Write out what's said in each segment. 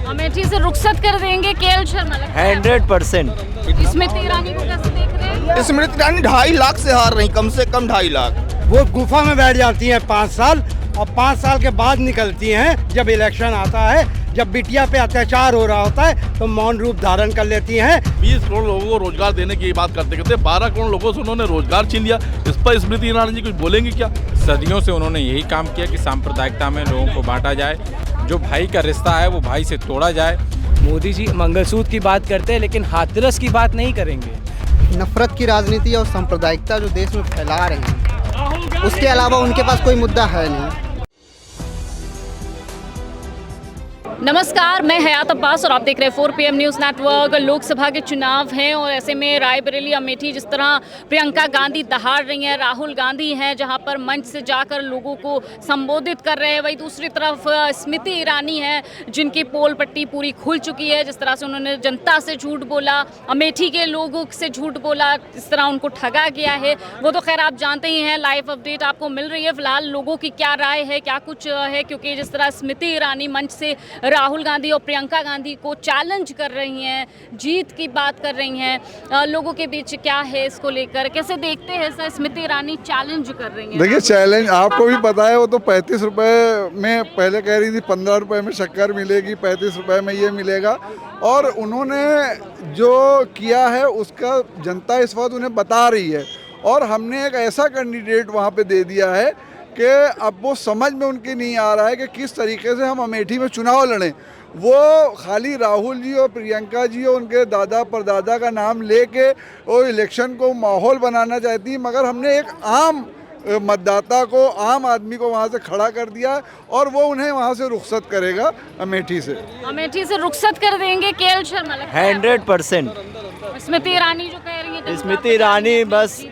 अमेठी से रुखसत कर देंगे केएल शर्मा, लगता है 100%। स्मृति ईरानी को कैसे देख रहे हैं? स्मृति ईरानी 2.5 लाख से हार रही, कम से कम 2.5 लाख। वो गुफा में बैठ जाती हैं 5 साल और 5 साल के बाद निकलती हैं जब इलेक्शन आता है, जब बिटिया पे अत्याचार हो रहा होता है तो मौन रूप धारण कर लेती हैं। 20 करोड़ लोगों को रोजगार देने की बात करते करते 12 करोड़ लोगों से उन्होंने रोजगार छीन लिया। इस पर स्मृति ईरानी जी कुछ बोलेंगे क्या? सदियों से उन्होंने यही काम किया कि सांप्रदायिकता में लोगों को बांटा जाए, जो भाई का रिश्ता है वो भाई से तोड़ा जाए। मोदी जी मंगलसूत्र की बात करते हैं लेकिन हाथरस की बात नहीं करेंगे। नफरत की राजनीति और सांप्रदायिकता जो देश में फैला रहे हैं, उसके अलावा उनके पास कोई मुद्दा है नहीं। नमस्कार, मैं हयात अब्बास और आप देख रहे हैं 4 PM न्यूज़ नेटवर्क। लोकसभा के चुनाव हैं और ऐसे में रायबरेली अमेठी जिस तरह प्रियंका गांधी दहाड़ रही हैं, राहुल गांधी हैं जहां पर मंच से जाकर लोगों को संबोधित कर रहे हैं, वहीं दूसरी तरफ स्मृति ईरानी हैं जिनकी पोल पट्टी पूरी खुल चुकी है। जिस तरह से उन्होंने जनता से झूठ बोला, अमेठी के लोगों से झूठ बोला, इस तरह उनको ठगा गया है, वो तो खैर आप जानते ही हैं। लाइव अपडेट आपको मिल रही है। फिलहाल लोगों की क्या राय है, क्या कुछ है, क्योंकि जिस तरह स्मृति ईरानी मंच से राहुल गांधी और प्रियंका गांधी को चैलेंज कर रही हैं, जीत की बात कर रही हैं, लोगों के बीच क्या है इसको लेकर कैसे देखते हैं सर? स्मृति ईरानी चैलेंज कर रही हैं। देखिए, चैलेंज आपको भी पता है, वो तो 35 रुपए में पहले कह रही थी, 15 रुपए में शक्कर मिलेगी, 35 रुपए में ये मिलेगा। और उन्होंने जो किया है उसका जनता इस वक्त उन्हें बता रही है। और हमने एक ऐसा कैंडिडेट वहाँ पे दे दिया है कि अब वो समझ में उनके नहीं आ रहा है कि किस तरीके से हम अमेठी में चुनाव लड़ें। वो खाली राहुल जी और प्रियंका जी और उनके दादा परदादा का नाम लेके वो इलेक्शन को माहौल बनाना चाहती हैं, मगर हमने एक आम मतदाता को, आम आदमी को वहाँ से खड़ा कर दिया और वो उन्हें वहाँ से रुखसत करेगा अमेठी से। अमेठी से रुखसत कर देंगे केएल शर्मा, लगता है 100%। स्मृति ईरानी जो कह रही है, स्मृति ईरानी बस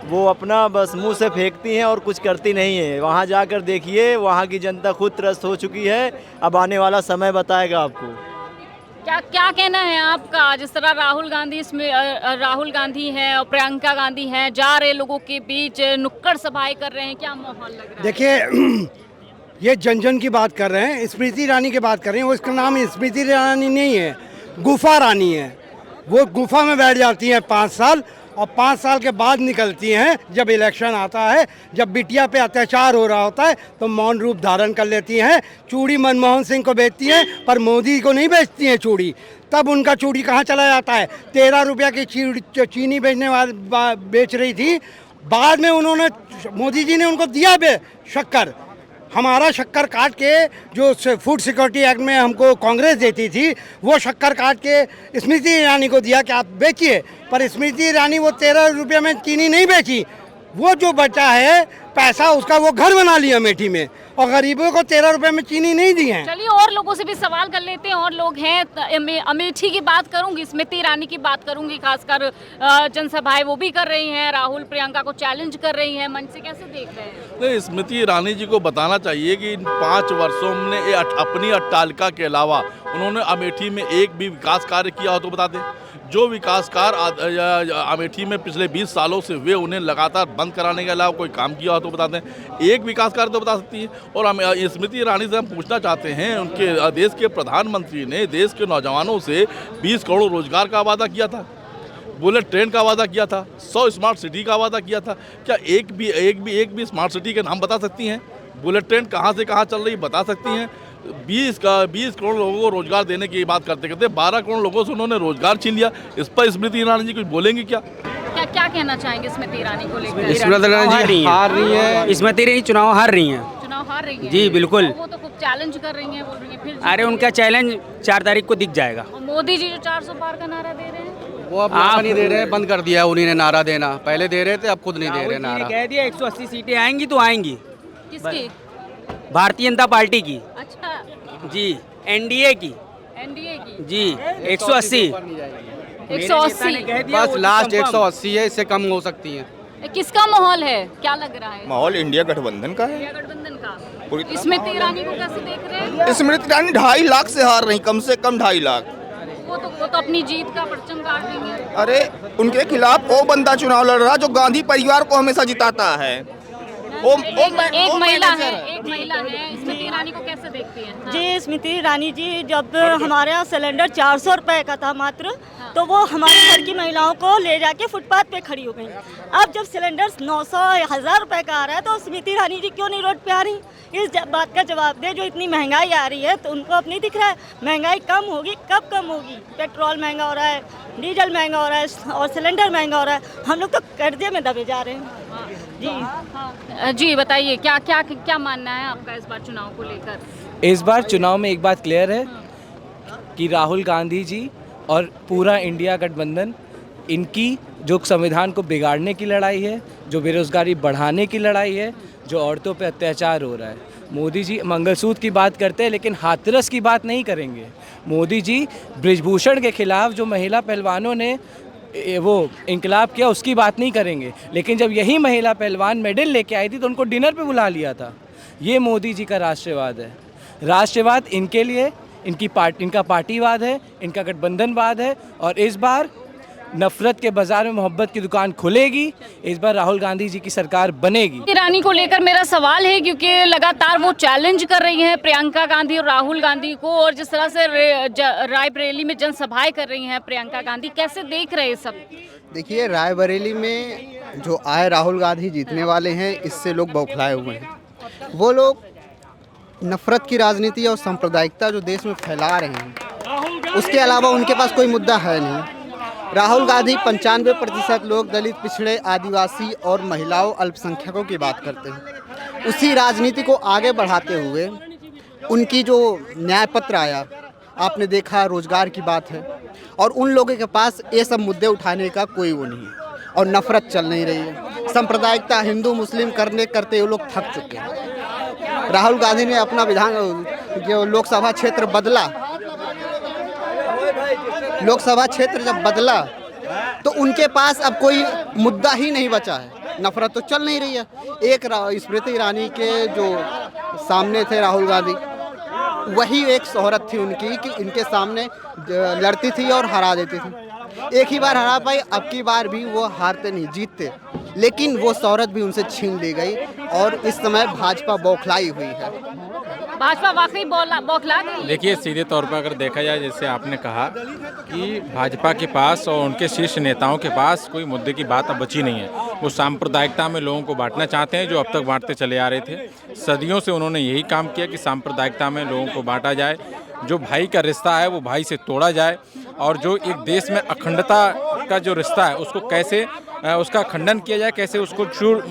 वो अपना बस मुंह से फेंकती हैं और कुछ करती नहीं है। वहाँ जाकर देखिए, वहाँ की जनता खुद त्रस्त हो चुकी है। अब आने वाला समय बताएगा आपको। क्या क्या कहना है आपका? जिस तरह राहुल गांधी इसमें राहुल गांधी हैं और प्रियंका गांधी हैं, जा रहे लोगों के बीच नुक्कड़ सभाएं कर रहे हैं, क्या माहौल लग रहा है? देखिए, ये जन जन की बात कर रहे हैं, स्मृति ईरानी की बात कर रहे हैं। वो इसका नाम स्मृति ईरानी नहीं है, गुफा रानी है। वो गुफा में बैठ जाती हैं 5 साल और 5 साल के बाद निकलती हैं जब इलेक्शन आता है, जब बिटिया पे अत्याचार हो रहा होता है तो मौन रूप धारण कर लेती हैं। चूड़ी मनमोहन सिंह को बेचती हैं पर मोदी को नहीं बेचती हैं चूड़ी। तब उनका चूड़ी कहाँ चला जाता है? 13 रुपया की चीनी बेचने वाली बेच रही थी। बाद में उन्होंने, मोदी जी ने उनको दिया शक्कर। हमारा शक्कर काट के, जो फूड सिक्योरिटी एक्ट में हमको कांग्रेस देती थी, वो शक्कर काट के स्मृति ईरानी को दिया कि आप बेचिए। पर स्मृति ईरानी वो 13 रुपये में चीनी नहीं बेची। वो जो बचा है पैसा, उसका वो घर बना लिया अमेठी में और गरीबों को 13 रुपये में चीनी नहीं दी है। चलिए और लोगों से भी सवाल कर लेते हैं, और लोग हैं। अमेठी की बात करूंगी, स्मृति ईरानी की बात करूंगी, खासकर जनसभाएं वो भी कर रही हैं, राहुल प्रियंका को चैलेंज कर रही हैं मंच से, कैसे देख रहे हैं? नहीं, स्मृति ईरानी जी को बताना चाहिए कि इन 5 वर्षों में अपनी अट्टालिका के अलावा उन्होंने अमेठी में एक भी विकास कार्य किया हो तो बता दें। जो विकास कार्य अमेठी में पिछले 20 सालों से हुए, उन्हें लगातार बंद कराने के अलावा कोई काम किया हो तो बता दें। एक विकास कार्य तो बता सकती है। और हम स्मृति ईरानी से हम पूछना चाहते हैं, उनके देश के प्रधानमंत्री ने देश के नौजवानों से 20 करोड़ रोजगार का वादा किया था, बुलेट ट्रेन का वादा किया था, 100 स्मार्ट सिटी का वादा किया था। क्या एक भी स्मार्ट सिटी के नाम बता सकती हैं? बुलेट ट्रेन कहाँ से कहाँ चल रही बता सकती हैं? 20 करोड़ लोगों को रोजगार देने की बात करते करते 12 करोड़ लोगों से उन्होंने रोजगार छीन लिया। इस पर स्मृति ईरानी जी कुछ बोलेंगे क्या? क्या कहना चाहेंगे स्मृति ईरानी को लेकर? स्मृति ईरानी हार रही है। स्मृति ईरानी चुनाव हार रही हैं। चुनाव हार रही है जी बिल्कुल। वो तो खूब चैलेंज कर रही हैं, बोल रही हैं फिर। अरे उनका चैलेंज 4 तारीख को दिख जाएगा। और मोदी जी जो 400 पार का नारा दे रहे हैं, वो अब नारा नहीं दे रहे, बंद कर दिया उन्हीं ने नारा देना। पहले दे रहे थे, अब खुद नहीं दे रहे नारा। कह दिया 180 सीटें आएंगी तो आएंगी। किसकी? भारतीय जनता पार्टी की। अच्छा जी, एनडीए की जी 180 बस लास्ट 180 है, इससे कम हो सकती है। किसका माहौल है, क्या लग रहा है? माहौल इंडिया गठबंधन का है। इंडिया गठबंधन का। स्मृति ईरानी को कैसे देख रहे हैं? स्मृति ईरानी 2.5 लाख से हार रही, कम से कम 2.5 लाख। वो तो अपनी जीत का परचम काट देंगे। अरे उनके खिलाफ वो बंदा चुनाव लड़ रहा जो गांधी परिवार को हमेशा जिताता है। एक महिला है स्मृति ईरानी को कैसे देखती हैं? जी स्मृति ईरानी जी, जब हमारे यहाँ सिलेंडर 400 रुपये का था मात्र, तो वो हमारे घर की महिलाओं को ले जाके फुटपाथ पे खड़ी हो गई। अब जब सिलेंडर 900 1000 रुपये का आ रहा है तो स्मृति ईरानी जी क्यों नहीं रोड पे आ रही? इस बात का जवाब दे। जो इतनी महंगाई आ रही है तो उनको अब नहीं दिख रहा है महंगाई कम होगी? कब कम होगी? पेट्रोल महंगा हो रहा है, डीजल महंगा हो रहा है और सिलेंडर महंगा हो रहा है। हम लोग तो कर्जे में दबे जा रहे हैं। जी बताइए, क्या मानना है आपका इस बार चुनाव को लेकर? इस बार चुनाव में एक बात क्लियर है कि राहुल गांधी जी और पूरा इंडिया गठबंधन, इनकी जो संविधान को बिगाड़ने की लड़ाई है, जो बेरोजगारी बढ़ाने की लड़ाई है, जो औरतों पे अत्याचार हो रहा है। मोदी जी मंगलसूत्र की बात करते हैं लेकिन हाथरस की बात नहीं करेंगे। मोदी जी बृजभूषण के खिलाफ जो महिला पहलवानों ने वो इंकलाब किया उसकी बात नहीं करेंगे, लेकिन जब यही महिला पहलवान मेडल लेके आई थी तो उनको डिनर पे बुला लिया था। ये मोदी जी का राष्ट्रवाद है। राष्ट्रवाद इनके लिए इनका पार्टीवाद है, इनका गठबंधनवाद है। और इस बार नफरत के बाजार में मोहब्बत की दुकान खुलेगी। इस बार राहुल गांधी जी की सरकार बनेगी। ईरानी को लेकर मेरा सवाल है, क्योंकि लगातार वो चैलेंज कर रही हैं प्रियंका गांधी और राहुल गांधी को, और जिस तरह से रायबरेली में जनसभाएं कर रही हैं प्रियंका गांधी, कैसे देख रहे हैं सब? देखिए, रायबरेली में जो आए राहुल गांधी जीतने वाले हैं, इससे लोग बौखलाए हुए हैं। वो लोग नफरत की राजनीति और सांप्रदायिकता जो देश में फैला रहे हैं, उसके अलावा उनके पास कोई मुद्दा है नहीं। राहुल गांधी 95% लोग दलित, पिछड़े, आदिवासी और महिलाओं, अल्पसंख्यकों की बात करते हैं। उसी राजनीति को आगे बढ़ाते हुए उनकी जो न्याय पत्र आया, आपने देखा, रोजगार की बात है, और उन लोगों के पास ये सब मुद्दे उठाने का कोई वो नहीं है और नफरत चल नहीं रही है। सांप्रदायिकता हिंदू मुस्लिम करते वो लोग थक चुके हैं। राहुल गांधी ने अपना जो लोकसभा क्षेत्र जब बदला तो उनके पास अब कोई मुद्दा ही नहीं बचा है। नफरत तो चल नहीं रही है। एक स्मृति ईरानी के जो सामने थे राहुल गांधी, वही एक शोहरत थी उनकी कि इनके सामने लड़ती थी और हरा देती थी। एक ही बार हरा पाई, अब की बार भी वो हारते नहीं, जीतते, लेकिन वो शोहरत भी उनसे छीन ली गई और इस समय भाजपा बौखलाई हुई है। भाजपा वाकई बौखला गई। देखिए, सीधे तौर पर अगर देखा जाए, जैसे आपने कहा कि भाजपा के पास और उनके शीर्ष नेताओं के पास कोई मुद्दे की बात अब बची नहीं है। वो सांप्रदायिकता में लोगों को बांटना चाहते हैं, जो अब तक बांटते चले आ रहे थे। सदियों से उन्होंने यही काम किया कि सांप्रदायिकता में लोगों को बांटा जाए, जो भाई का रिश्ता है वो भाई से तोड़ा जाए, और जो एक देश में अखंडता का जो रिश्ता है उसको कैसे उसका खंडन किया जाए, कैसे उसको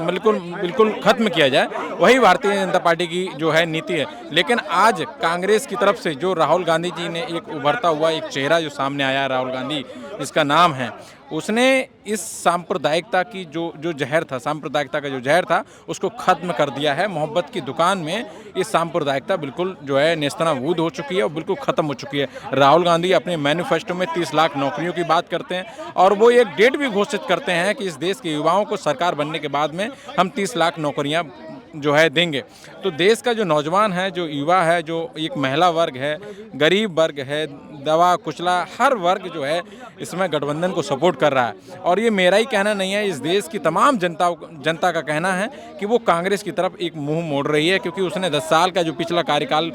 बिल्कुल खत्म किया जाए, वही भारतीय जनता पार्टी की जो है नीति है। लेकिन आज कांग्रेस की तरफ से जो राहुल गांधी जी ने एक उभरता हुआ एक चेहरा जो सामने आया, राहुल गांधी जिसका नाम है, उसने इस सांप्रदायिकता की जो जहर था, सांप्रदायिकता का जो जहर था, उसको खत्म कर दिया है। मोहब्बत की दुकान में ये सांप्रदायिकता बिल्कुल जो है नेस्तनाबूद हो चुकी है और बिल्कुल ख़त्म हो चुकी है। राहुल गांधी अपने मैनिफेस्टो में 30 लाख नौकरियों की बात करते हैं और वो एक डेट भी घोषित करते हैं कि इस देश के युवाओं को सरकार बनने के बाद में हम 30 लाख नौकरियां जो है देंगे। तो देश का जो नौजवान है, जो युवा है, जो एक महिला वर्ग है, गरीब वर्ग है, दबा कुचला हर वर्ग जो है इसमें गठबंधन को सपोर्ट कर रहा है। और ये मेरा ही कहना नहीं है, इस देश की तमाम जनता का कहना है कि वो कांग्रेस की तरफ एक मुंह मोड़ रही है, क्योंकि उसने 10 साल का जो पिछला कार्यकाल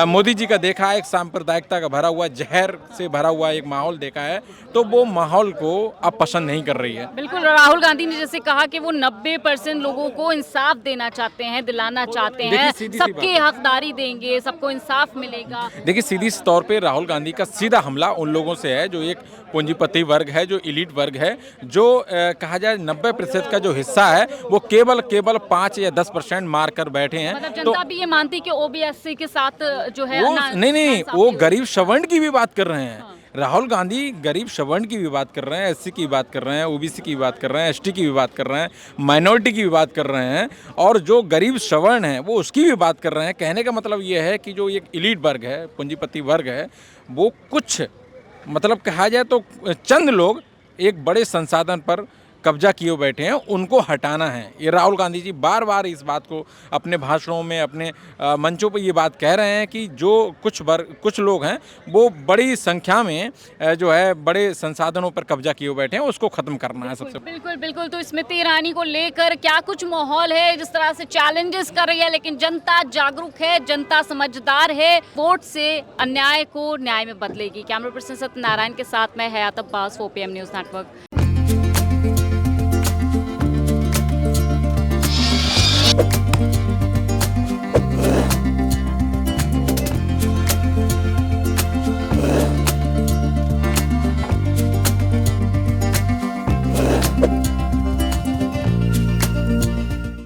मोदी जी का देखा, एक सांप्रदायिकता का भरा हुआ, जहर से भरा हुआ एक माहौल देखा है, तो वो माहौल को अब पसंद नहीं कर रही है। बिल्कुल, राहुल गांधी ने जैसे कहा कि वो 90% लोगों को इंसाफ देना चाहते हैं, दिलाना चाहते हैं, सबकी हकदारी देंगे, सबको इंसाफ मिलेगा। देखिए, सीधी तौर पे राहुल गांधी का सीधा हमला उन लोगों से है जो एक पूंजीपति वर्ग है, जो एलीट वर्ग है, जो कहा जाए 90% का जो हिस्सा है वो केवल 5 या 10% मार कर बैठे हैं। मतलब जनता भी ये मानती कि ओबीसी के साथ जो है नहीं, वो गरीब सवर्ण की भी बात कर रहे हैं। राहुल गांधी गरीब सवर्ण की भी बात कर रहे हैं, एससी की बात कर रहे हैं, ओबीसी की बात कर रहे हैं, एसटी की भी बात कर रहे हैं, माइनॉरिटी की भी बात कर रहे हैं, और जो गरीब सवर्ण है वो उसकी भी बात कर रहे हैं। कहने का मतलब ये है कि जो एक एलीट वर्ग है, पूंजीपति वर्ग है, वो कुछ मतलब कहा जाए तो चंद लोग एक बड़े संसाधन पर कब्जा किए बैठे हैं उनको हटाना है। ये राहुल गांधी जी बार बार इस बात को अपने भाषणों में, अपने मंचों पर ये बात कह रहे हैं कि जो कुछ लोग हैं वो बड़ी संख्या में जो है बड़े संसाधनों पर कब्जा किए बैठे हैं, उसको खत्म करना है सबसे। बिल्कुल बिल्कुल। तो स्मृति ईरानी को लेकर क्या कुछ माहौल है? जिस तरह से चैलेंजेस कर रही है, लेकिन जनता जागरूक है, जनता समझदार है, वोट से अन्याय को न्याय में बदलेगी। कैमरा पर्सन सत्यनारायण के साथ मैं हयात अब्बास, 4PM न्यूज़ नेटवर्क।